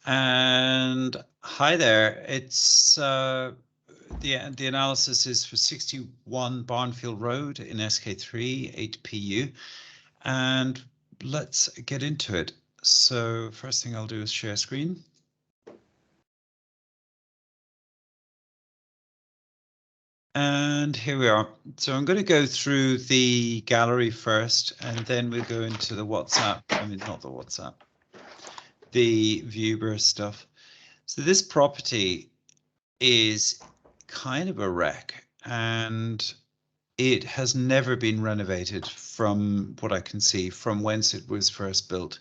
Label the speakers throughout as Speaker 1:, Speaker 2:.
Speaker 1: And hi there. It's the analysis is for 61 Barnfield Road in SK3 8PU, and let's get into it. So first thing I'll do is share screen. And here we are. So I'm going to go through the gallery first, and then we'll go into the WhatsApp. I mean, not the WhatsApp, the Viewer stuff. So this property is kind of a wreck, and it has never been renovated from what I can see from whence it was first built.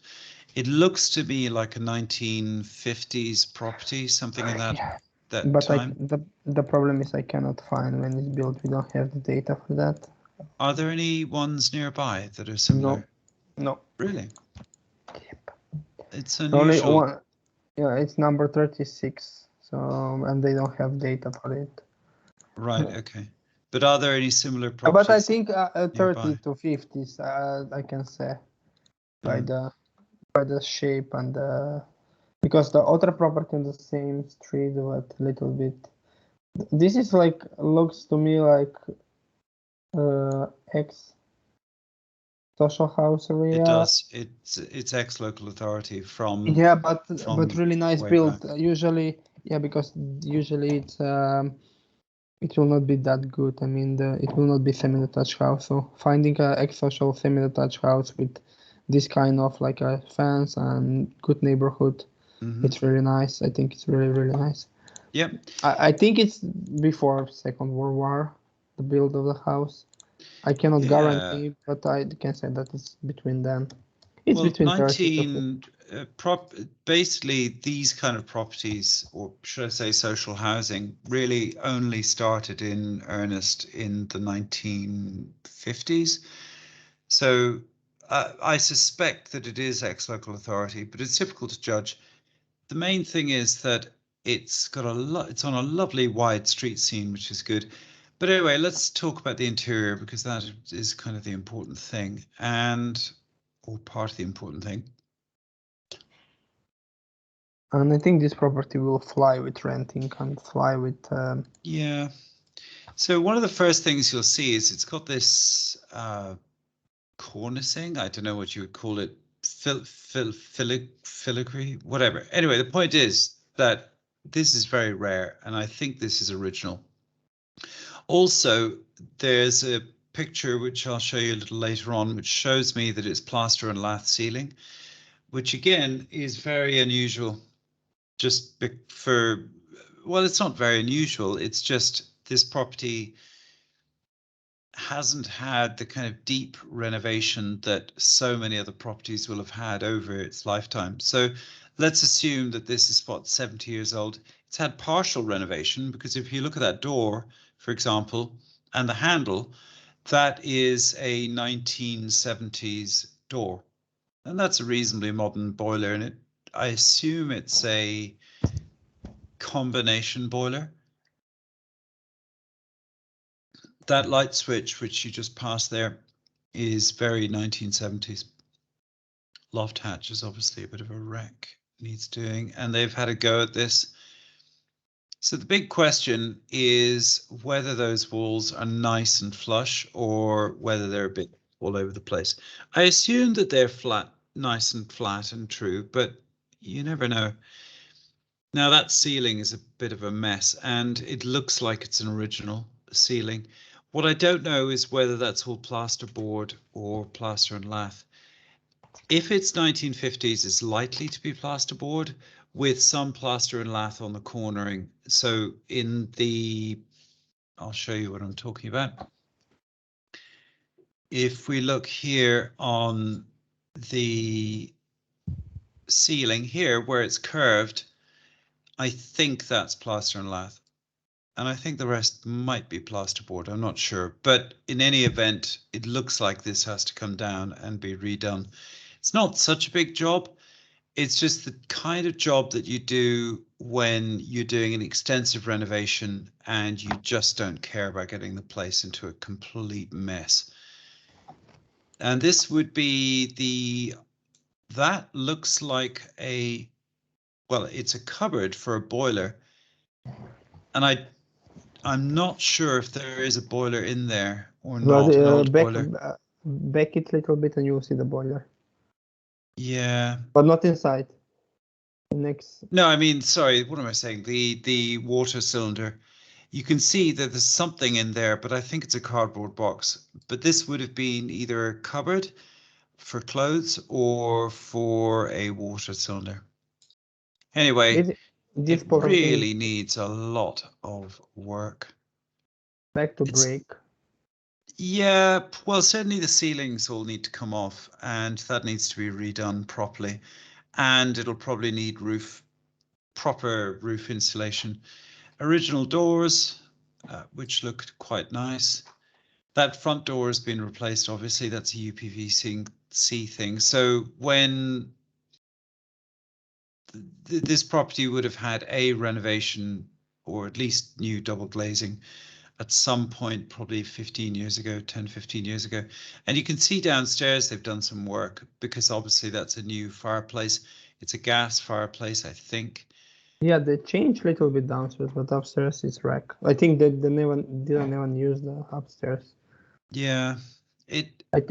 Speaker 1: It looks to be like a 1950s property, something in that
Speaker 2: But
Speaker 1: time.
Speaker 2: the problem is I cannot find when it's built. We don't have the data for that.
Speaker 1: Are there any ones nearby that are similar?
Speaker 2: No.
Speaker 1: Really?
Speaker 2: Yep.
Speaker 1: It's
Speaker 2: Only
Speaker 1: unusual.
Speaker 2: one. Yeah, it's number 36. So and they don't have data for it.
Speaker 1: Right. Okay. But are there any similar properties?
Speaker 2: But I think 30
Speaker 1: nearby?
Speaker 2: to 50s. I can say by the shape and because the other property in the same street, but a little bit. This is like looks to me like ex social house area.
Speaker 1: It does. It's ex local authority from.
Speaker 2: Yeah, but really nice
Speaker 1: way
Speaker 2: build.
Speaker 1: back.
Speaker 2: Usually, yeah, because usually it's it will not be that good. I mean, it will not be semi-detached house. So finding a ex-social semi-detached house with this kind of like a fence and good neighborhood, it's really nice. I think it's really nice.
Speaker 1: Yep.
Speaker 2: I think it's before Second World War, the build of the house. I cannot guarantee, but I can say that it's between them. It's between
Speaker 1: 19 basically these kind of properties, or should I say social housing, really only started in earnest in the 1950s. So I suspect that it is ex-local authority, but it's difficult to judge. The main thing is that it's got it's on a lovely wide street scene, which is good. But anyway, let's talk about the interior, because that is kind of the important thing, or part of the important thing.
Speaker 2: And I think this property will fly with renting and fly with.
Speaker 1: Yeah. So one of the first things you'll see is it's got this cornicing. I don't know what you would call it, filigree, whatever. Anyway, the point is that this is very rare, and I think this is original. Also, there's a picture which I'll show you a little later on, which shows me that it's plaster and lath ceiling, which again is very unusual. Just for, well, it's not very unusual. It's just this property hasn't had the kind of deep renovation that so many other properties will have had over its lifetime. So let's assume that this is 70 years old. It's had partial renovation, because if you look at that door, for example, and the handle, that is a 1970s door. And that's a reasonably modern boiler, and I assume it's a combination boiler. That light switch, which you just passed there, is very 1970s. Loft hatch is obviously a bit of a wreck, needs doing, and they've had a go at this. So the big question is whether those walls are nice and flush, or whether they're a bit all over the place. I assume that they're flat, nice and flat and true, but you never know. Now that ceiling is a bit of a mess, and it looks like it's an original ceiling. What I don't know is whether that's all plasterboard or plaster and lath. If it's 1950s, it's likely to be plasterboard with some plaster and lath on the cornering. So in the, I'll show you what I'm talking about. If we look here on the ceiling here where it's curved, I think that's plaster and lath. And I think the rest might be plasterboard, I'm not sure. But in any event, it looks like this has to come down and be redone. It's not such a big job. It's just the kind of job that you do when you're doing an extensive renovation and you just don't care about getting the place into a complete mess. And this would be that looks like a, well, it's a cupboard for a boiler. And I'm not sure if there is a boiler in there or
Speaker 2: But
Speaker 1: not, an old boiler.
Speaker 2: back it a little bit and you'll see the boiler.
Speaker 1: Yeah.
Speaker 2: But not inside. Next.
Speaker 1: No, I mean, sorry, what am I saying? The water cylinder. You can see that there's something in there, but I think it's a cardboard box. But this would have been either a cupboard for clothes or for a water cylinder. Anyway,
Speaker 2: This
Speaker 1: it
Speaker 2: property
Speaker 1: really needs a lot of work.
Speaker 2: back to break.
Speaker 1: Yeah, well, certainly the ceilings all need to come off, and that needs to be redone properly. And it'll probably need proper roof insulation. Original doors, which looked quite nice. That front door has been replaced, obviously. That's a UPVC thing. So when this property would have had a renovation or at least new double glazing at some point, probably 15 years ago, 10, 15 years ago. And you can see downstairs they've done some work because obviously that's a new fireplace. It's a gas fireplace, I think.
Speaker 2: Yeah, they changed a little bit downstairs, but upstairs is wreck. I think that they didn't even use the upstairs.
Speaker 1: Yeah,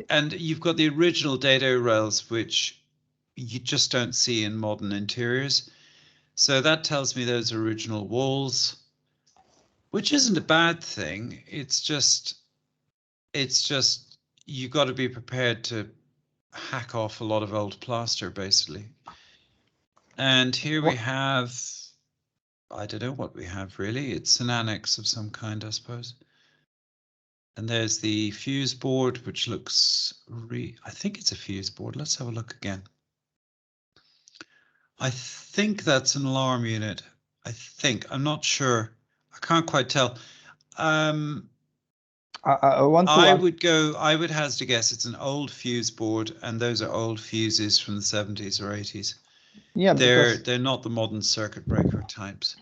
Speaker 1: and you've got the original dado rails, which you just don't see in modern interiors. So that tells me those original walls, which isn't a bad thing. It's just you've got to be prepared to hack off a lot of old plaster, basically. And here we have, I don't know what we have really. It's an annex of some kind, I suppose. And there's the fuse board, which looks I think it's a fuse board. Let's have a look again. I think that's an alarm unit. I'm not sure. I can't quite tell.
Speaker 2: I
Speaker 1: would hazard to guess it's an old fuse board, and those are old fuses from the 70s or 80s.
Speaker 2: Yeah,
Speaker 1: they're not the modern circuit breaker types.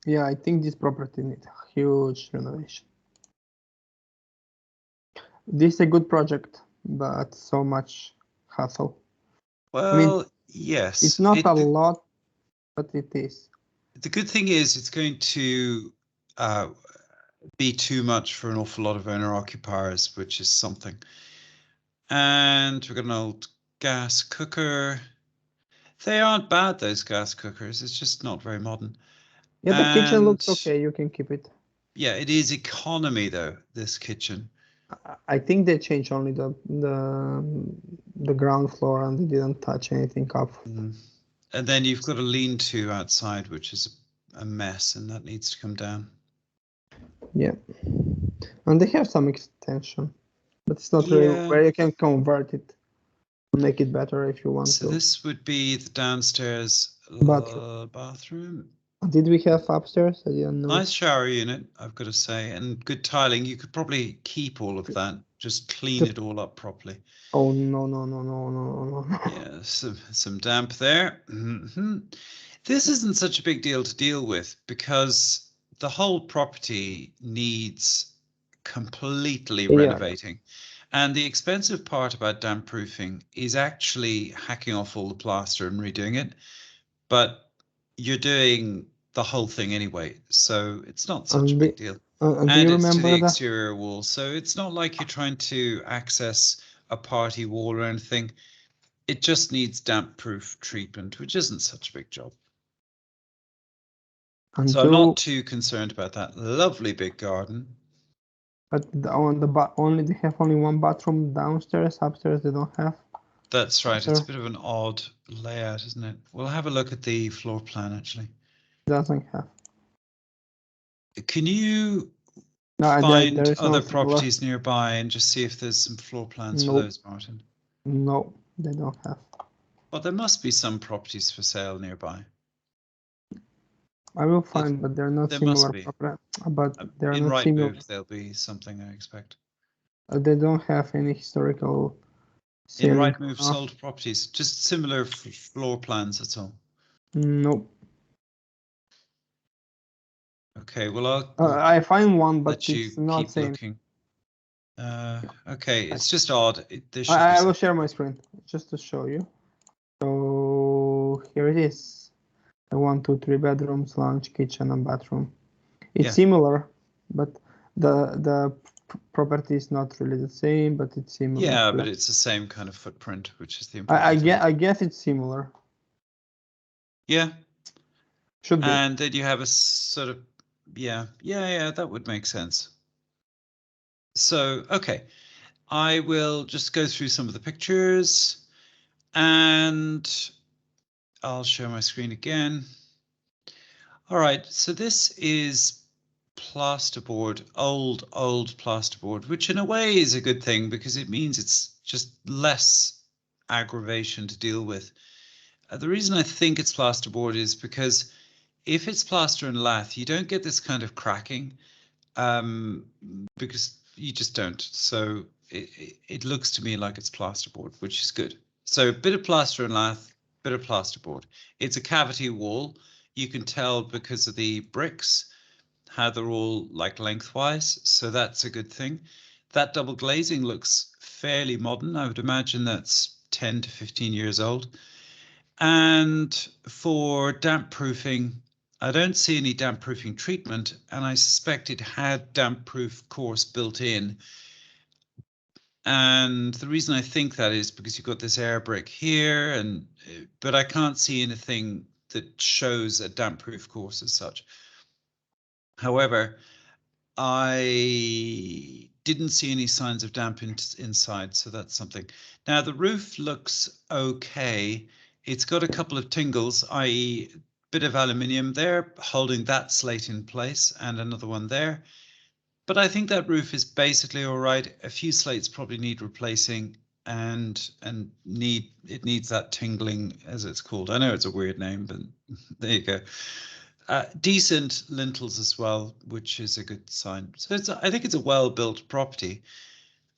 Speaker 2: Yeah, I think this property needs huge renovation. This is a good project, but so much hassle.
Speaker 1: Well, yes.
Speaker 2: It's not a lot, but it is.
Speaker 1: The good thing is it's going to be too much for an awful lot of owner-occupiers, which is something. And we've got an old gas cooker. They aren't bad, those gas cookers. It's just not very modern.
Speaker 2: Yeah, the kitchen looks okay. You can keep it.
Speaker 1: Yeah, it is economy, though, this kitchen.
Speaker 2: I think they changed only the ground floor and they didn't touch anything up.
Speaker 1: And then you've got a lean-to outside, which is a mess, and that needs to come down.
Speaker 2: Yeah, and they have some extension, but it's not really where you can convert it, make it better if you want to.
Speaker 1: So this would be the downstairs bathroom.
Speaker 2: Did we have upstairs? I didn't know.
Speaker 1: Nice shower unit, I've got to say, and good tiling. You could probably keep all of that, just clean it all up properly.
Speaker 2: Oh, no.
Speaker 1: Yeah, some damp there. This isn't such a big deal to deal with because the whole property needs completely renovating. And the expensive part about damp proofing is actually hacking off all the plaster and redoing it. But you're doing the whole thing anyway, so it's not such a big deal. And it's to the exterior wall, so it's not like you're trying to access a party wall or anything. It just needs damp proof treatment, which isn't such a big job. So I'm not too concerned about that. Lovely big garden.
Speaker 2: But they have only one bathroom downstairs. Upstairs they don't have.
Speaker 1: That's right. It's a bit of an odd layout, isn't it? We'll have a look at the floor plan actually.
Speaker 2: Doesn't have.
Speaker 1: Can you find other properties nearby and just see if there's some floor plans for those, Martin?
Speaker 2: No, they don't have.
Speaker 1: Well, there must be some properties for sale nearby.
Speaker 2: I will find, but they're not similar. But they're not similar.
Speaker 1: There'll be something, I expect.
Speaker 2: They don't have any historical.
Speaker 1: In Rightmove sold properties, just similar floor plans. That's all.
Speaker 2: Nope.
Speaker 1: Okay, well
Speaker 2: I find one, but
Speaker 1: it's
Speaker 2: not same.
Speaker 1: Looking. Okay, it's just odd.
Speaker 2: I will share my screen just to show you. So here it is. 1, 2, 3 bedrooms, lounge, kitchen, and bathroom. It's
Speaker 1: Yeah.
Speaker 2: similar, but the property is not really the same, but it's similar.
Speaker 1: Yeah,
Speaker 2: to
Speaker 1: but
Speaker 2: that.
Speaker 1: it's the same kind of footprint, which is the important thing.
Speaker 2: I guess it's similar.
Speaker 1: Yeah.
Speaker 2: Should be.
Speaker 1: And then you have a sort of, yeah, that would make sense. So, okay, I will just go through some of the pictures and I'll share my screen again. All right, so this is plasterboard, old plasterboard, which in a way is a good thing because it means it's just less aggravation to deal with. The reason I think it's plasterboard is because if it's plaster and lath, you don't get this kind of cracking because you just don't. So it looks to me like it's plasterboard, which is good. So a bit of plaster and lath, bit of plasterboard. It's a cavity wall. You can tell because of the bricks how they're all like lengthwise. So that's a good thing. That double glazing looks fairly modern. I would imagine that's 10 to 15 years old. And for damp proofing, I don't see any damp proofing treatment, and I suspect it had damp proof course built in. And the reason I think that is because you've got this air brick here, but I can't see anything that shows a damp proof course as such. However, I didn't see any signs of damp inside, so that's something. Now the roof looks okay. It's got a couple of tingles, i.e. a bit of aluminium there holding that slate in place and another one there. But I think that roof is basically all right. A few slates probably need replacing and it needs that tingling, as it's called. I know it's a weird name, but there you go. Decent lintels as well, which is a good sign. So I think it's a well-built property,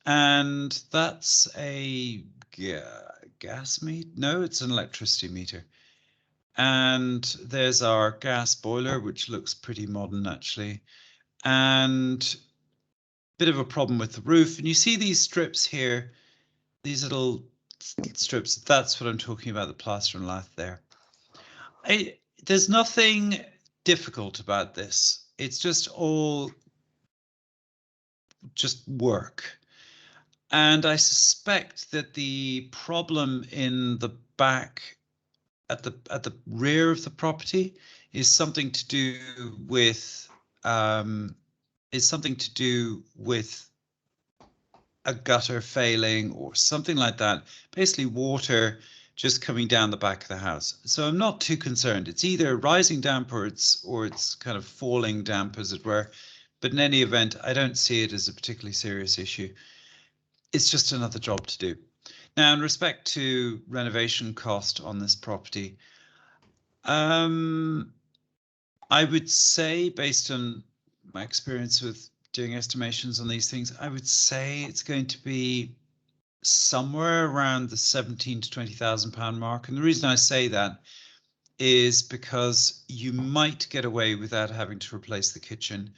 Speaker 1: and that's a gas meter. No, it's an electricity meter. And there's our gas boiler, which looks pretty modern actually, and bit of a problem with the roof. And you see these strips here, these little strips. That's what I'm talking about, the plaster and lath there. There's nothing difficult about this. It's just all just work. And I suspect that the problem in the back at the rear of the property is something to do with a gutter failing or something like that. Basically water just coming down the back of the house. So I'm not too concerned. It's either rising damp or it's kind of falling damp, as it were. But in any event, I don't see it as a particularly serious issue. It's just another job to do. Now, in respect to renovation cost on this property, I would say, based on my experience with doing estimations on these things, I would say it's going to be somewhere around the 17 to 20,000 pound mark. And the reason I say that is because you might get away without having to replace the kitchen.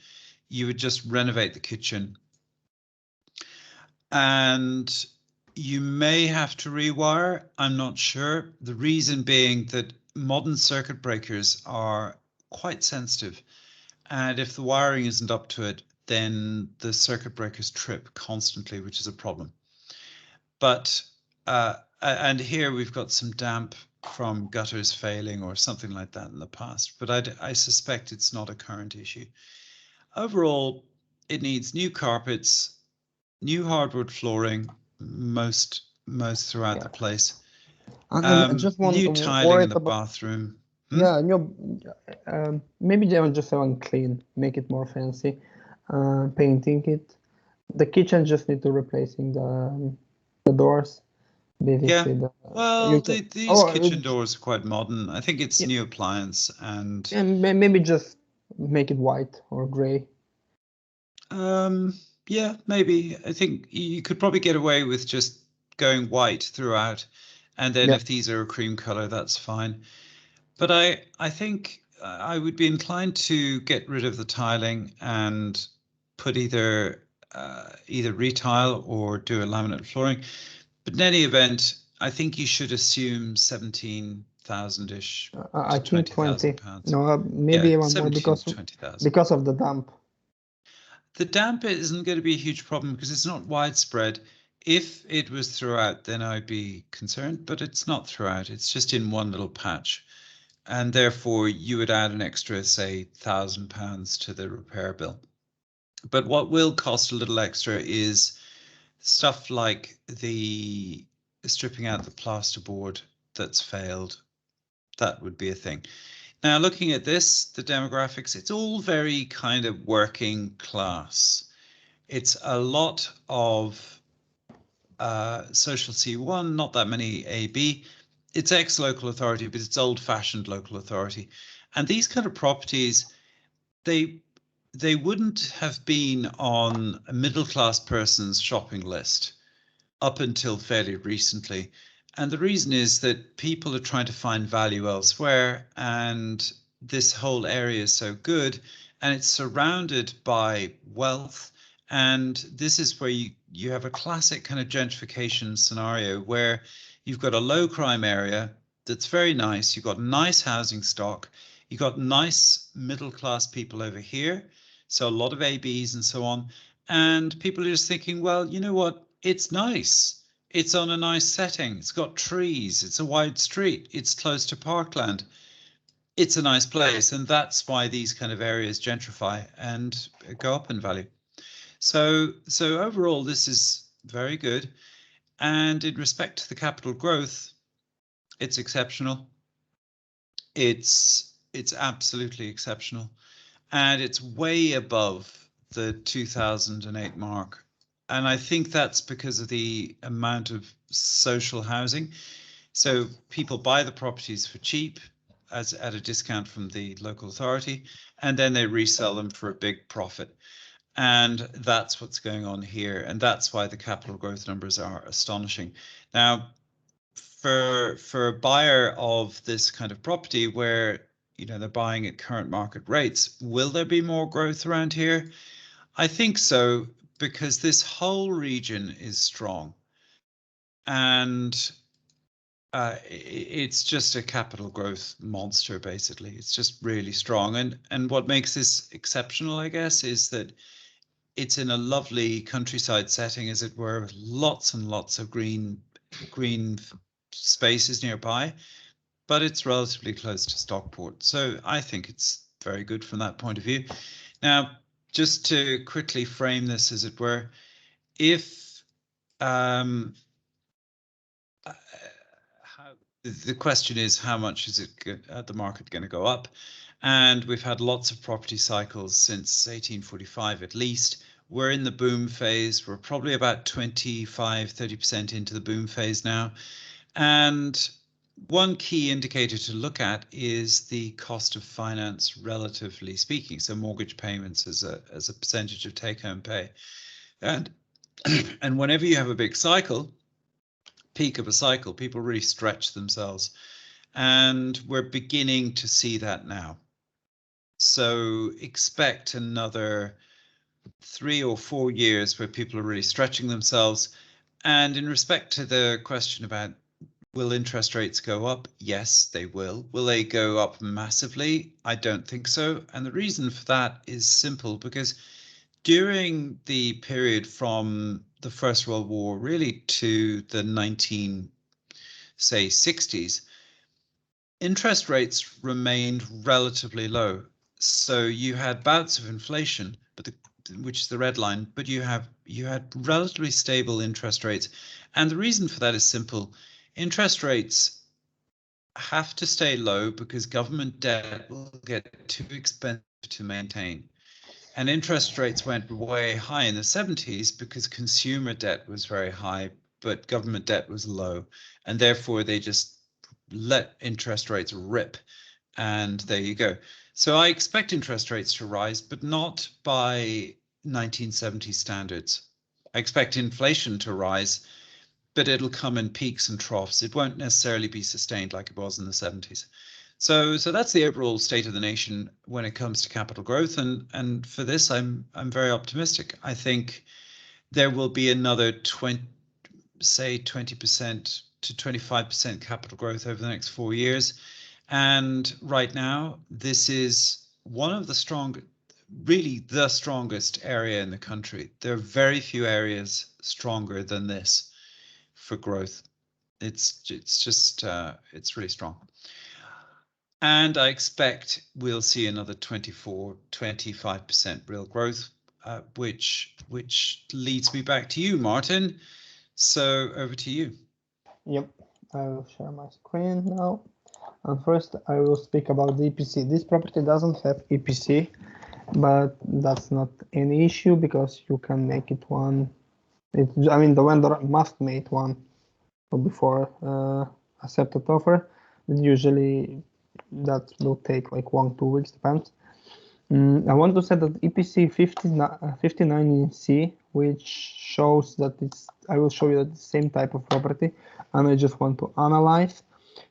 Speaker 1: You would just renovate the kitchen, and you may have to rewire. I'm not sure. The reason being that modern circuit breakers are quite sensitive, and if the wiring isn't up to it, then the circuit breakers trip constantly, which is a problem. But and here we've got some damp from gutters failing or something like that in the past, but I suspect it's not a current issue. Overall, it needs new carpets, new hardwood flooring, most throughout the place.
Speaker 2: And just
Speaker 1: New tiling in the bathroom.
Speaker 2: Yeah, maybe they will just want clean, make it more fancy, painting it. The kitchen just need to replacing the doors. Basically,
Speaker 1: Yeah. Well, these kitchen doors are quite modern. I think it's new appliance and
Speaker 2: maybe just make it white or gray.
Speaker 1: Yeah, maybe. I think you could probably get away with just going white throughout, and then if these are a cream color, that's fine. But I think I would be inclined to get rid of the tiling and put either retile or do a laminate flooring. But in any event, I think you should assume 17 20,000-ish
Speaker 2: I
Speaker 1: to
Speaker 2: think
Speaker 1: 20,000
Speaker 2: 20.
Speaker 1: pounds.
Speaker 2: No, maybe
Speaker 1: Yeah,
Speaker 2: even more
Speaker 1: 17 to 20,000.
Speaker 2: because of the damp.
Speaker 1: The damp isn't going to be a huge problem because it's not widespread. If it was throughout, then I'd be concerned, but it's not throughout. It's just in one little patch. And therefore, you would add an extra, say, £1,000 to the repair bill. But what will cost a little extra is stuff like the stripping out the plasterboard that's failed. That would be a thing. Now, looking at this, the demographics, it's all very kind of working class. It's a lot of social C1, not that many AB. It's ex-local authority, but it's old-fashioned local authority. And these kind of properties, they wouldn't have been on a middle-class person's shopping list up until fairly recently. And the reason is that people are trying to find value elsewhere, and this whole area is so good, and it's surrounded by wealth. And this is where you have a classic kind of gentrification scenario where you've got a low crime area that's very nice. You've got nice housing stock. You've got nice middle class people over here. So a lot of ABs and so on. And people are just thinking, well, you know what? It's nice. It's on a nice setting. It's got trees. It's a wide street. It's close to parkland. It's a nice place. And that's why these kind of areas gentrify and go up in value. So overall, this is very good. And in respect to the capital growth, it's exceptional. It's absolutely exceptional. And it's way above the 2008 mark. And I think that's because of the amount of social housing. So people buy the properties for cheap at a discount from the local authority, and then they resell them for a big profit. And that's what's going on here. And that's why the capital growth numbers are astonishing. Now, for a buyer of this kind of property where they're buying at current market rates, will there be more growth around here? I think so, because this whole region is strong, and it's just a capital growth monster. Basically, it's just really strong. And what makes this exceptional, I guess, is that it's in a lovely countryside setting, as it were, with lots and lots of green spaces nearby, but it's relatively close to Stockport. So I think it's very good from that point of view. Now, just to quickly frame this, as it were, if the question is, how much is the market going to go up? And we've had lots of property cycles since 1845 at least. We're in the boom phase. We're probably about 25-30% into the boom phase now. And one key indicator to look at is the cost of finance, relatively speaking. So mortgage payments as a percentage of take-home pay. And whenever you have a big cycle, peak of a cycle, people really stretch themselves. And we're beginning to see that now. So expect another 3 or 4 years where people are really stretching themselves. And in respect to the question about will interest rates go up? Yes, they will. Will they go up massively? I don't think so. And the reason for that is simple, because during the period from the First World War really to the 1960s, interest rates remained relatively low. So you had bouts of inflation, which is the red line, but you had relatively stable interest rates. And the reason for that is simple. Interest rates have to stay low because government debt will get too expensive to maintain. And interest rates went way high in the 70s because consumer debt was very high, but government debt was low. And therefore, they just let interest rates rip. And there you go. So I expect interest rates to rise, but not by 1970 standards. I expect inflation to rise, but it'll come in peaks and troughs. It won't necessarily be sustained like it was in the 70s. So that's the overall state of the nation when it comes to capital growth. And for this, I'm very optimistic. I think there will be another 20% to 25% capital growth over the next 4 years. And right now, this is one of the strongest, really the strongest area in the country. There are very few areas stronger than this for growth. It's just it's really strong. And I expect we'll see another 25% real growth, which leads me back to you, Martin. So over to you.
Speaker 2: Yep, I will share my screen now. And first I will speak about the EPC. This property doesn't have EPC, but that's not any issue because you can make it one. I mean, the vendor must make one before accepted offer. Usually that will take like 1-2 weeks, depends. I want to say that EPC 59C, which shows that I will show you that the same type of property, and I just want to analyze.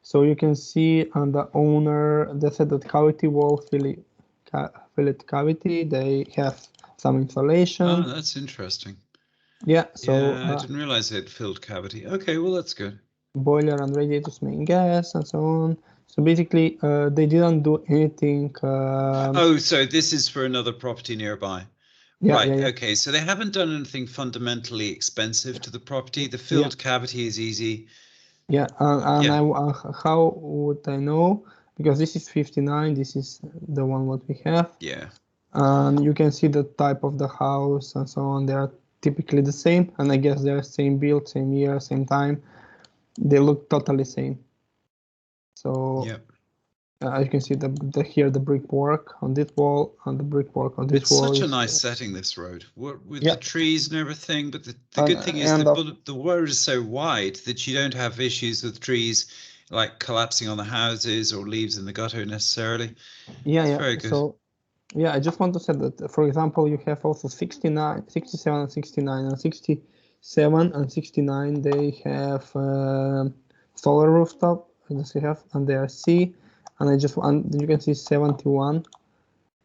Speaker 2: So you can see on the owner, they said that cavity wall, fillet cavity, they have some insulation.
Speaker 1: Oh, that's interesting.
Speaker 2: Yeah, so
Speaker 1: I didn't realize it filled cavity. Okay, well, that's good.
Speaker 2: Boiler and radiators main gas and so on. So basically, they didn't do anything.
Speaker 1: Oh, so this is for another property nearby.
Speaker 2: Yeah,
Speaker 1: right.
Speaker 2: yeah.
Speaker 1: Okay. So they haven't done anything fundamentally expensive to the property. The filled cavity is easy.
Speaker 2: Yeah, and how would I know? Because this is 59. This is the one what we have.
Speaker 1: Yeah.
Speaker 2: And you can see the type of the house and so on. They are typically the same, and I guess they're same build, same year, same time. They look totally same. So
Speaker 1: yeah.
Speaker 2: As you can see, here the brickwork on this wall and the brickwork on this wall.
Speaker 1: It's such a nice setting, this road, with the trees and everything. But the good thing is the road is so wide that you don't have issues with trees like collapsing on the houses or leaves in the gutter necessarily. It's very good.
Speaker 2: So, yeah, I just want to say that, for example, you have also 69, 67 and 69 and 67 and 69. They have solar rooftop, as you have, and they are C. And you can see 71,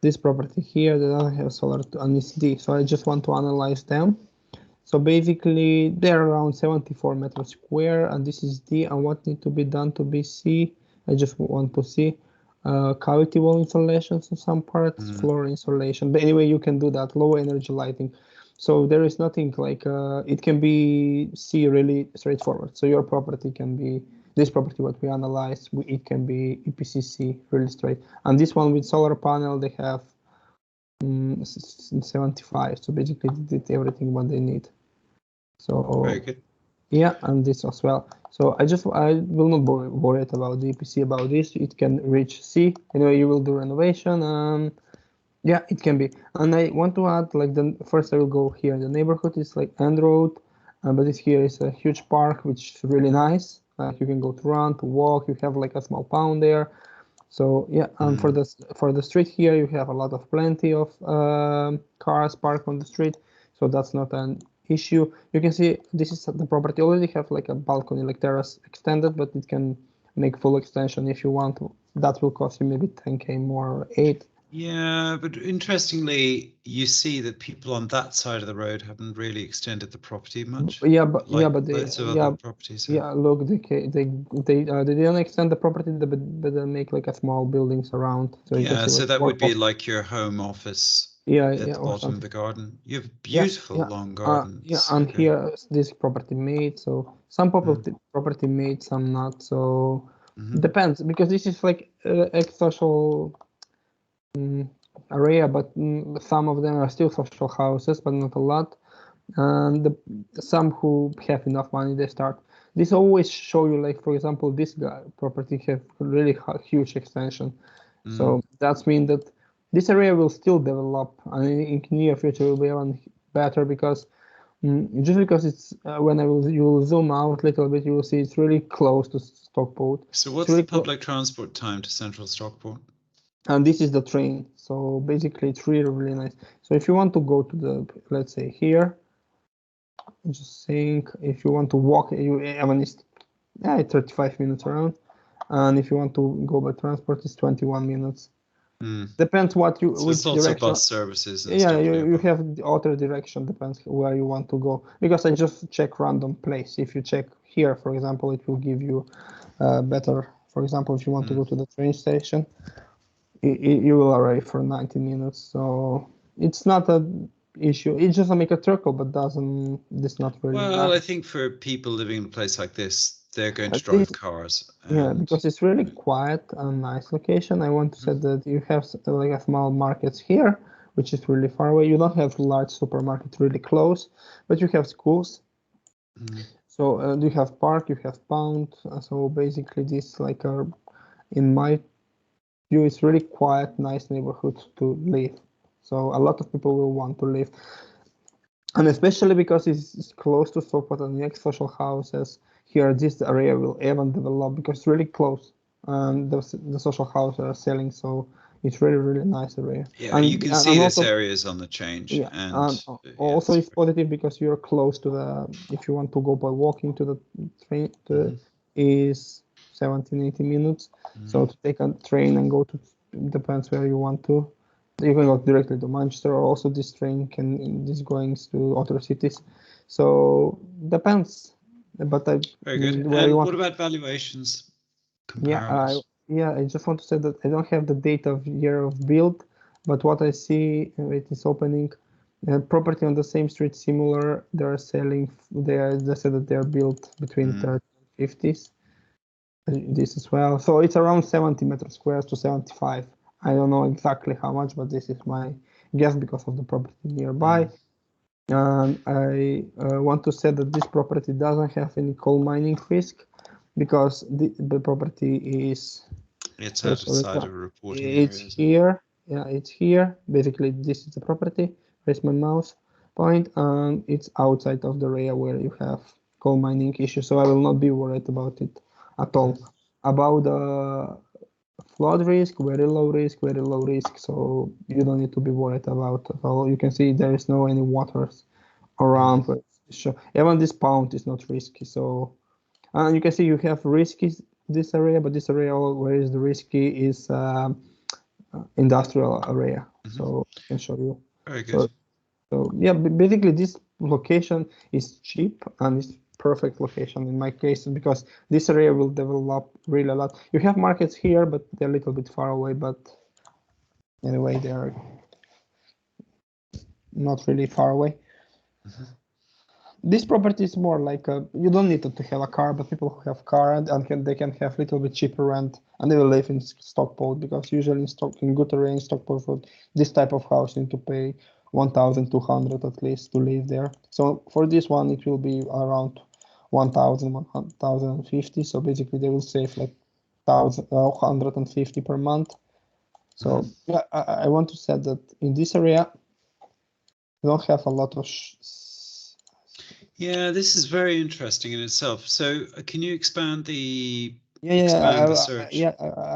Speaker 2: this property here, they don't have solar, and it's D. So I just want to analyze them. So basically, they're around 74 meters square, and this is D. And what needs to be done to be C? I just want to see cavity wall installations in some parts, floor insulation. But anyway, you can do that, low energy lighting. So there is nothing like, it can be C really straightforward. So your property can be, this property what we analyzed, it can be EPCC really straight. And this one with solar panel, they have 75. So basically they did everything what they need. So
Speaker 1: very good.
Speaker 2: Yeah, and this as well. So I will not worry about the EPC about this. It can reach C. Anyway, you will do renovation. Yeah, it can be. And I want to add, like, first I will go here. The neighborhood is like End Road, but this here is a huge park, which is really nice. You can go to run, to walk. You have like a small pond there. So yeah, and for the street here, you have a lot of plenty of cars parked on the street. So that's not an issue. You can see this is the property already have like a balcony, like terrace extended, but it can make full extension if you want to. That will cost you maybe 10K more or 8.
Speaker 1: Yeah, but interestingly, you see that people on that side of the road haven't really extended the property much.
Speaker 2: Yeah, but
Speaker 1: loads of other properties.
Speaker 2: Yeah, look, they didn't extend the property, but they make like a small buildings around. So you can see,
Speaker 1: so
Speaker 2: like,
Speaker 1: that would be like your home office. At the bottom of the garden. You have beautiful long gardens.
Speaker 2: Yeah, and here this property made. So some property made, some not. So depends, because this is like social area, but some of them are still social houses, but not a lot. And some who have enough money, they start. This always show you, like, for example, this property have really huge extension. So that means that this area will still develop, and in near future will be even better, because just because it's when you will zoom out a little bit, you will see it's really close to Stockport.
Speaker 1: So what's the public transport time to central Stockport?
Speaker 2: And this is the train. So basically it's really nice. So if you want to go to the, let's say here, just think, if you want to walk, it's 35 minutes around. And if you want to go by transport, it's 21 minutes. Depends what you
Speaker 1: So
Speaker 2: which
Speaker 1: it's also
Speaker 2: direction.
Speaker 1: bus services and
Speaker 2: Yeah,
Speaker 1: stuff
Speaker 2: you
Speaker 1: nearby.
Speaker 2: have the other direction, depends where you want to go. Because I just check random place. If you check here, for example, it will give you better. For example, if you want to go to the train station, you will arrive for 90 minutes. So it's not a issue. It just make a circle, but doesn't. This not really
Speaker 1: Well,
Speaker 2: matter.
Speaker 1: I think for people living in a place like this, they're going to
Speaker 2: This,
Speaker 1: drive cars.
Speaker 2: yeah,
Speaker 1: And
Speaker 2: because it's really quiet and nice location. I want to say that you have like a small markets here, which is really far away. You don't have large supermarket really close, but you have schools. So you have park, you have pound. So basically, this like in my view, it's really quiet, nice neighborhood to live. So a lot of people will want to live, and especially because it's close to Stockport and next social houses. Here, this area will even develop because it's really close, and the social houses are selling. So it's really nice area.
Speaker 1: yeah, you
Speaker 2: And
Speaker 1: can
Speaker 2: and
Speaker 1: see this
Speaker 2: also
Speaker 1: area is on the change.
Speaker 2: yeah,
Speaker 1: And
Speaker 2: and
Speaker 1: yeah,
Speaker 2: also it's positive because you're close to the. If you want to go by walking to the train, is 17-18 minutes. So to take a train and go to depends where you want to. You can go directly to Manchester, or also this train can this going to other cities. So depends, but
Speaker 1: very good.
Speaker 2: where you
Speaker 1: And
Speaker 2: want.
Speaker 1: what about valuations?
Speaker 2: Yeah,
Speaker 1: Comparables.
Speaker 2: I just want to say that I don't have the date of year of build, but what I see it is opening property on the same street similar. They are selling. They said that they are built between 30 and 50s. This as well. So it's around 70 meters squares to 75. I don't know exactly how much, but this is my guess because of the property nearby. And I want to say that this property doesn't have any coal mining risk because the property is
Speaker 1: It's
Speaker 2: sorry,
Speaker 1: outside of a reporting
Speaker 2: it's
Speaker 1: area, isn't it?
Speaker 2: here. Yeah, it's here. Basically, this is the property. Where's my mouse point? And it's outside of the area where you have coal mining issues. So I will not be worried about it at all. About the flood risk, very low risk, very low risk. So you don't need to be worried about at all. You can see there is no any waters around. Even this pond is not risky. So and you can see you have risky this area, but this area where is the risky is industrial area. So I can show you.
Speaker 1: Very
Speaker 2: So
Speaker 1: good.
Speaker 2: so yeah, basically this location is cheap and it's perfect location in my case because this area will develop really a lot. You have markets here, but they're a little bit far away. But anyway, they are not really far away. This property is more like you don't need to have a car, but people who have car they can have little bit cheaper rent and they will live in Stockport because usually in good area Stockport for this type of house you need to pay 1,200 at least to live there. So for this one it will be around 1,000, 1,050. So basically they will save like 1,150 per month. So yeah, I want to say that in this area you don't have a lot of
Speaker 1: Yeah, this is very interesting in itself. So, can you expand the search?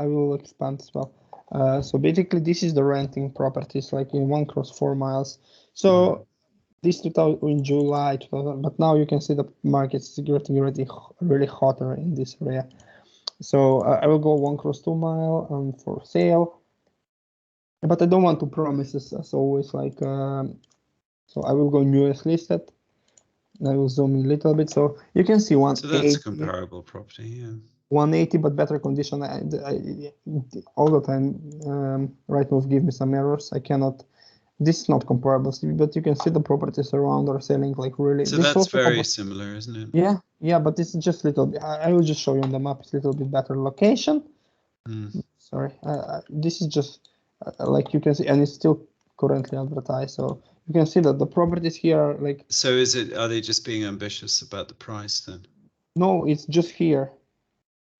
Speaker 2: I will expand as well. So basically, this is the renting properties, like in 1 cross 4 miles. So this 2000 in July 2000, but now you can see the market is getting really hotter in this area. So I will go 1 cross 2 mile for sale, but I don't want to promise as always. Like so, I will go newest listed. I will zoom in a little bit, so you can see
Speaker 1: So that's a
Speaker 2: 180.
Speaker 1: comparable property, yeah.
Speaker 2: 180 but better condition. All the time Rightmove give me some errors. I cannot, this is not comparable, but you can see the properties around are selling like really.
Speaker 1: So
Speaker 2: This is
Speaker 1: that's
Speaker 2: also
Speaker 1: very similar, isn't it?
Speaker 2: yeah, but this is just little bit. I will just show you on the map. It's a little bit better location. Sorry, this is just like you can see, and it's still currently advertised. So you can see that the properties here are like.
Speaker 1: So are they just being ambitious about the price then?
Speaker 2: No, it's just here.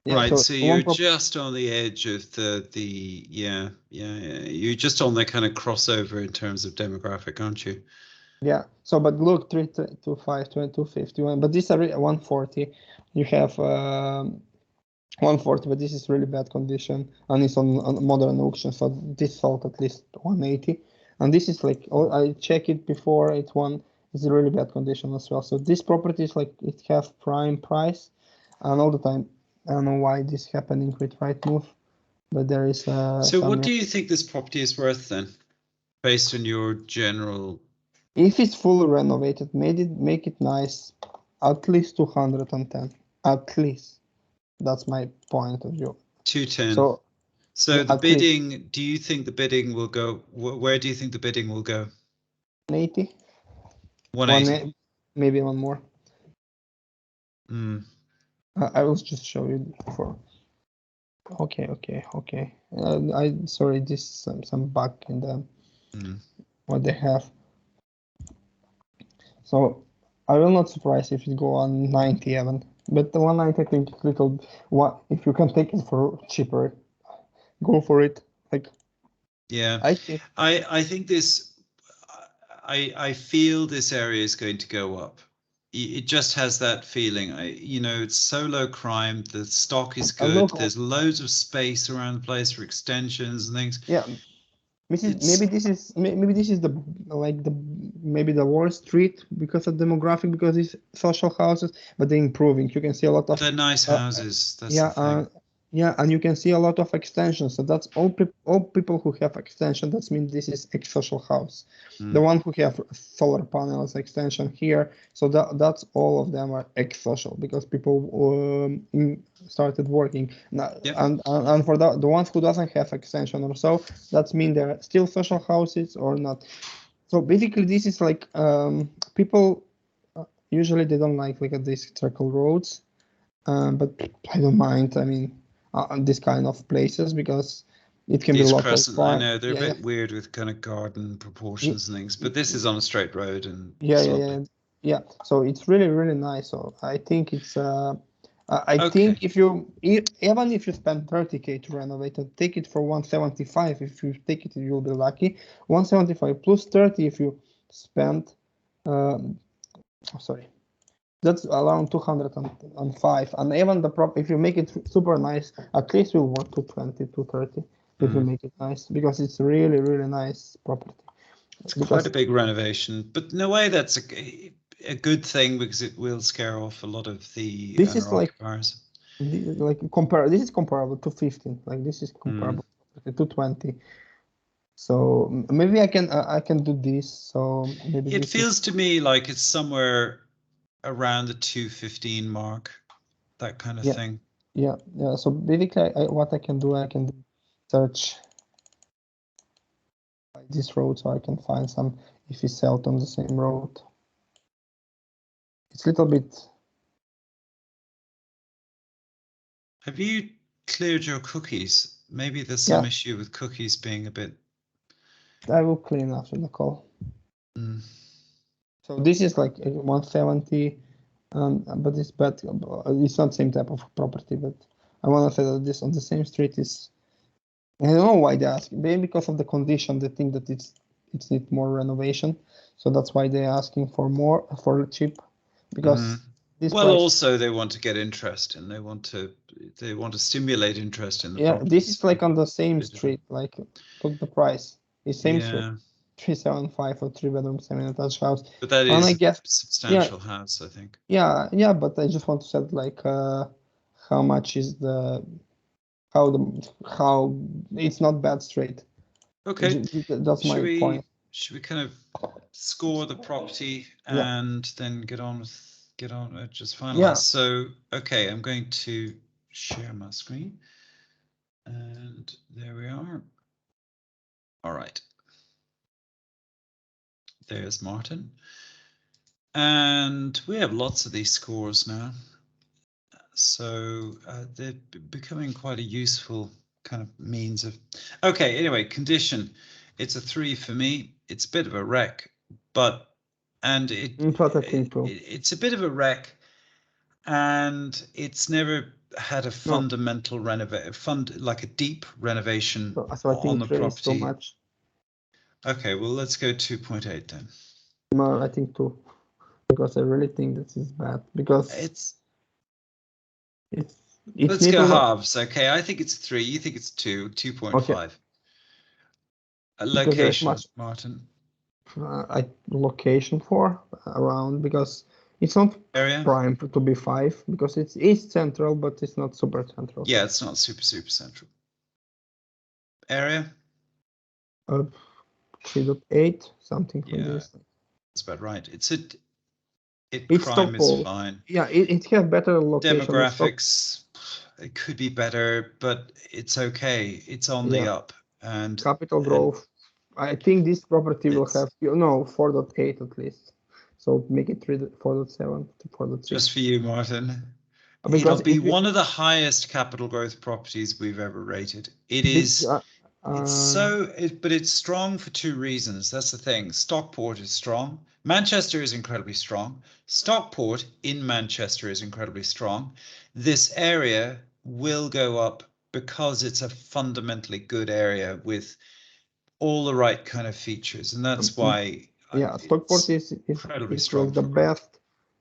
Speaker 2: Yeah,
Speaker 1: Right, so you're
Speaker 2: one
Speaker 1: just on the edge of yeah. You're just on the kind of crossover in terms of demographic, aren't you?
Speaker 2: Yeah. So, but look, 325, 2251. But these are 140. You have 140, but this is really bad condition, and it's on modern auction. So this sold at least 180, and this is like I check it before it one. It's a really bad condition as well. So this property is like it have prime price, and all the time. I don't know why this happening with Rightmove. but there is
Speaker 1: So what do you think this property is worth then, based on your general?
Speaker 2: If it's fully renovated, make it nice, at least 210. At least. That's my point of view.
Speaker 1: 210. So
Speaker 2: yeah,
Speaker 1: the bidding, do you think the bidding will go, where do you think the bidding will go?
Speaker 2: 180.
Speaker 1: 180.
Speaker 2: Maybe one more.
Speaker 1: Mm.
Speaker 2: I will just show you before. Okay. Sorry, this is some bug in the what they have. So I will not surprise if it go on 90 even, but the 190 I think is little. What if you can take it for cheaper? Go for it. Like,
Speaker 1: yeah,
Speaker 2: I think
Speaker 1: this. I feel this area is going to go up. It just has that feeling. It's so low crime. The stock is good. There's loads of space around the place for extensions and things.
Speaker 2: Yeah, maybe this is the maybe the worst street because of demographic, because it's social houses, but they're improving. You can see a lot of
Speaker 1: they're nice houses. That's the thing.
Speaker 2: Yeah, and you can see a lot of extensions. So that's all people who have extension. That means this is a social house. The one who have solar panels extension here. So that's all of them are ex-social because people started working. Now, and for the ones who doesn't have extension or so, that means they're still social houses or not. So basically, this is like people usually they don't like these circle roads, but I don't mind. I mean, this kind of places because it can be local.
Speaker 1: I know they're a bit weird with kind of garden proportions and things, but this is on a straight road and
Speaker 2: yeah. So it's really nice. So I think it's I think if you even if you spend 30K to renovate it, take it for 175. If you take it, you'll be lucky. 175 plus 30 if you spend. Sorry. That's around 205, and even if you make it super nice, at least you'll want 220, 230 if you make it nice, because it's really nice property.
Speaker 1: It's quite a big renovation, but in a way that's a good thing because it will scare off a lot of the owner-occupiers.
Speaker 2: This is comparable to 15. Like this is comparable to 20. So maybe I can do this. So maybe
Speaker 1: it feels to me like it's somewhere around the 215 mark, that kind of thing.
Speaker 2: Yeah. So basically, what I can do search by this road so I can find some if it's sold on the same road. It's a little bit.
Speaker 1: Have you cleared your cookies? Maybe there's some issue with cookies being a bit.
Speaker 2: I will clean after the call. So this is like 170, but it's bad. It's not the same type of property, but I want to say that this on the same street is. I don't know why they ask. Maybe because of the condition, they think that it's need more renovation, so that's why they're asking for more for cheap. Because this
Speaker 1: also they want to get interest and they want to stimulate interest in the property.
Speaker 2: This is like on the same street. Like look the price. It's same street. 375 for 3-bedroom semi-detached house.
Speaker 1: But that is a substantial house, I think.
Speaker 2: Yeah, but I just want to say like how much is how it's not bad straight.
Speaker 1: Okay.
Speaker 2: That's my point.
Speaker 1: Should we kind of score the property and then get on just finalize? So okay, I'm going to share my screen, and there we are. All right. There's Martin. And we have lots of these scores now. So they're becoming quite a useful kind of means of. Okay, anyway, condition. It's a 3 for me. It's a bit of a wreck, it's a bit of a wreck, and it's never had a fundamental like a deep renovation on the property.
Speaker 2: Too much.
Speaker 1: Okay, well, let's go 2.8 then.
Speaker 2: No, I think 2, because I really think this is bad, because
Speaker 1: it's let's go halves. Okay, I think it's 3. You think it's 2, 2.5. Okay. Location, Martin.
Speaker 2: Location 4 around, because it's not prime to be 5, because it's central, but it's not super central.
Speaker 1: Yeah, it's not super central. area?
Speaker 2: 3.8, something like
Speaker 1: Yeah,
Speaker 2: this.
Speaker 1: that's about right. It's
Speaker 2: It's
Speaker 1: crime is
Speaker 2: Stockport.
Speaker 1: fine.
Speaker 2: Yeah, it has better location.
Speaker 1: Demographics, it could be better, but it's okay. It's on the
Speaker 2: Yeah,
Speaker 1: up, and
Speaker 2: capital growth. I think this property will
Speaker 1: it's
Speaker 2: have 4.8 at least. So make it 4.7 to 4.6.
Speaker 1: just for you, Martin.
Speaker 2: Because
Speaker 1: It'll be
Speaker 2: if you,
Speaker 1: one of the highest capital growth properties we've ever rated. It
Speaker 2: this,
Speaker 1: is. But it's strong for two reasons. That's the thing. Stockport is strong. Manchester is incredibly strong. Stockport in Manchester is incredibly strong. This area will go up because it's a fundamentally good area with all the right kind of features, and that's why
Speaker 2: yeah, Stockport
Speaker 1: it's
Speaker 2: is
Speaker 1: incredibly
Speaker 2: like
Speaker 1: strong
Speaker 2: the
Speaker 1: for growth.
Speaker 2: best,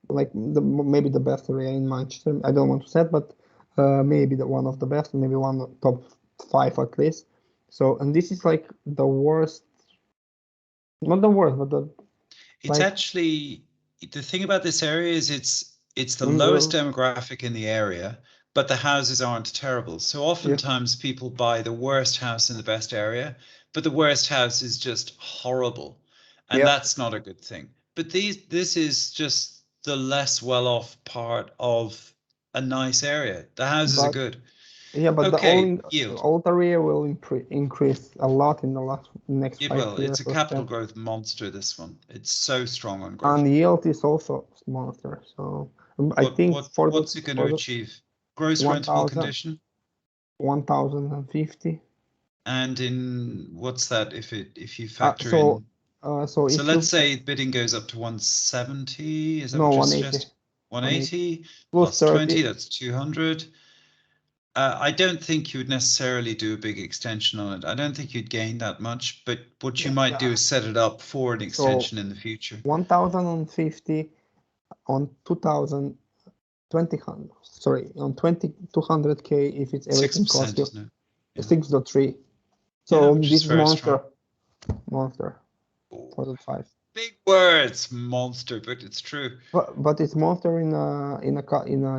Speaker 2: like maybe the best area in Manchester. I don't want to say it, but maybe the one of the best, maybe one of top 5 at least. So, and this is like the worst, not the worst, but the
Speaker 1: It's
Speaker 2: like
Speaker 1: actually the thing about this area is it's the lowest
Speaker 2: under,
Speaker 1: demographic in the area, but the houses aren't terrible. So
Speaker 2: yeah,
Speaker 1: oftentimes people buy the worst house in the best area, but the worst house is just horrible, and
Speaker 2: yeah,
Speaker 1: that's not a good thing. But this is just the less well-off part of a nice area. The houses are
Speaker 2: but
Speaker 1: good.
Speaker 2: yeah, but the
Speaker 1: Okay, yield.
Speaker 2: old area will increase a lot in the next
Speaker 1: It
Speaker 2: 5
Speaker 1: will. It's
Speaker 2: years
Speaker 1: a
Speaker 2: or
Speaker 1: capital
Speaker 2: 10.
Speaker 1: growth monster, this one. It's so strong on growth.
Speaker 2: And yield is also monster. So I think
Speaker 1: What's it going to achieve? Gross rentable
Speaker 2: 1,000,
Speaker 1: condition?
Speaker 2: 1,050.
Speaker 1: And in what's that if you factor
Speaker 2: So
Speaker 1: in?
Speaker 2: so
Speaker 1: So
Speaker 2: if you
Speaker 1: let's say bidding goes up to 170. Is that
Speaker 2: no
Speaker 1: what you're
Speaker 2: 180,
Speaker 1: suggesting?
Speaker 2: 180
Speaker 1: 180
Speaker 2: plus
Speaker 1: plus 20,
Speaker 2: 30.
Speaker 1: that's 200. I don't think you would necessarily do a big extension on it. I don't think you'd gain that much, but what you
Speaker 2: Yeah,
Speaker 1: might do
Speaker 2: yeah.
Speaker 1: is set it up for an
Speaker 2: So
Speaker 1: extension in the future.
Speaker 2: 1,050 on 2,000 20, sorry, on 200K if it's everything costs
Speaker 1: 6%,
Speaker 2: you
Speaker 1: isn't it? Yeah.
Speaker 2: 6.3.
Speaker 1: Yeah,
Speaker 2: So
Speaker 1: which
Speaker 2: this
Speaker 1: is
Speaker 2: is
Speaker 1: very strong.
Speaker 2: monster
Speaker 1: Oh,
Speaker 2: 4.5.
Speaker 1: big words, monster, but it's true.
Speaker 2: But it's monster in a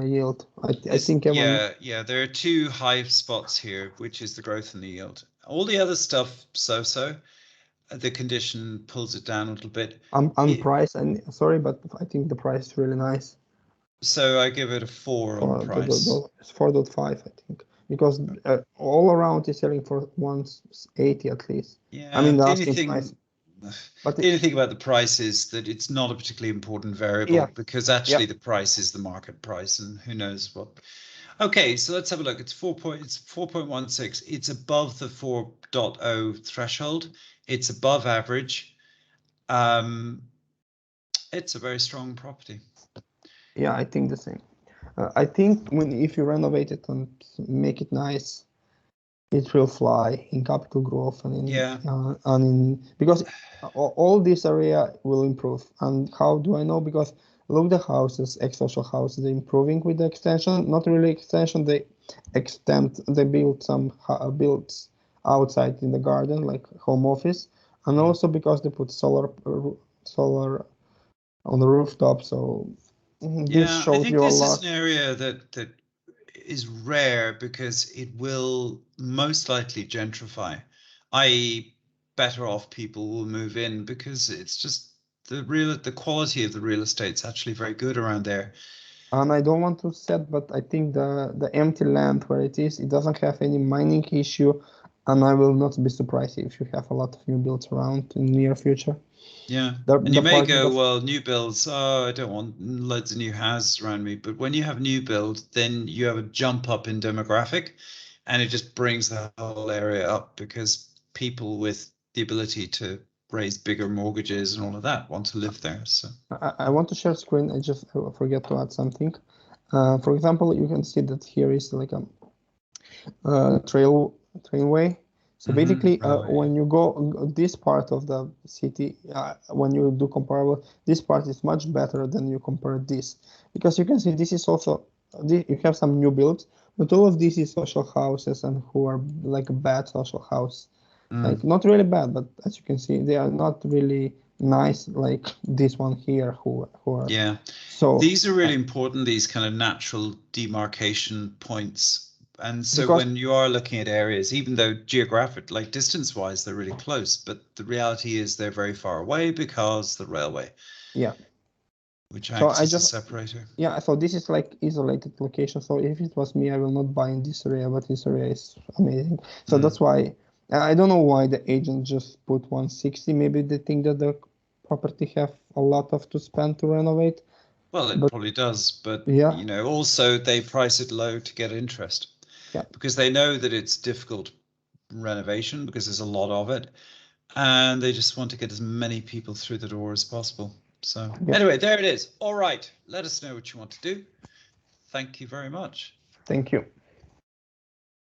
Speaker 2: yield. I think everyone.
Speaker 1: Yeah, there are two high spots here, which is the growth and the yield. All the other stuff, so. The condition pulls it down a little bit.
Speaker 2: Price, and sorry, but I think the price is really nice.
Speaker 1: So I give it a 4 on
Speaker 2: For
Speaker 1: price.
Speaker 2: it's 4.5, I think, because all around is selling for 180 at least.
Speaker 1: Yeah,
Speaker 2: I mean, the
Speaker 1: the only
Speaker 2: asking price,
Speaker 1: thing
Speaker 2: but
Speaker 1: the only thing about the price is that it's not a particularly important variable
Speaker 2: yeah,
Speaker 1: because
Speaker 2: yeah,
Speaker 1: actually the price is the market price, and who knows what. Okay, so let's have a look. It's 4.16. It's above the 4.0 threshold. It's above average. It's a very strong property.
Speaker 2: yeah, I think the same. I think if you renovate it and make it nice, it will fly in capital growth and in because all this area will improve. And how do I know? Because look, the houses, ex-social houses, they're improving with the extension. Not really extension. They build some builds outside in the garden, like home office, and also because they put solar on the rooftop. So this
Speaker 1: Yeah, I
Speaker 2: shows
Speaker 1: think
Speaker 2: you a
Speaker 1: this is
Speaker 2: lot.
Speaker 1: an area that is rare because it will most likely gentrify, i.e., better off people will move in because it's just the quality of the real estate's actually very good around there.
Speaker 2: And I don't want to set, but I think the empty land where it is, it doesn't have any mining issue, and I will not be surprised if you have a lot of new builds around in the near future.
Speaker 1: Yeah, and you
Speaker 2: The
Speaker 1: may
Speaker 2: part
Speaker 1: go,
Speaker 2: because
Speaker 1: well, new builds, oh, I don't want loads of new houses around me. But when you have new build, then you have a jump up in demographic, and it just brings the whole area up because people with the ability to raise bigger mortgages and all of that want to live there. So
Speaker 2: I want to share screen. I just forget to add something. For example, you can see that here is like a trailway. So basically, when you go this part of the city, when you do comparable, this part is much better than you compare this, because you can see this is also you have some new builds, but all of this is social houses and who are like a bad social house, like not really bad, but as you can see, they are not really nice like this one here who are.
Speaker 1: yeah,
Speaker 2: So
Speaker 1: these are really important. These kind of natural demarcation points And so
Speaker 2: Because-
Speaker 1: when you are looking at areas, even though geographic, like distance wise, they're really close, but the reality is they're very far away because the railway,
Speaker 2: Yeah.
Speaker 1: which
Speaker 2: So
Speaker 1: acts
Speaker 2: I
Speaker 1: as a
Speaker 2: just-
Speaker 1: separator.
Speaker 2: Yeah, so this is like isolated location. So if it was me, I will not buy in this area, but this area is amazing. So
Speaker 1: Mm.
Speaker 2: that's why I don't know why the agent just put 160. Maybe they think that the property have a lot of to spend to renovate.
Speaker 1: Well, it
Speaker 2: But-
Speaker 1: probably does, but
Speaker 2: Yeah.
Speaker 1: you know, also they price it low to get interest.
Speaker 2: Yeah.
Speaker 1: Because they know that it's difficult renovation because there's a lot of it, and they just want to get as many people through the door as possible. So
Speaker 2: Yeah.
Speaker 1: anyway, there it is. All right, let us know what you want to do. Thank you very much.
Speaker 2: Thank you.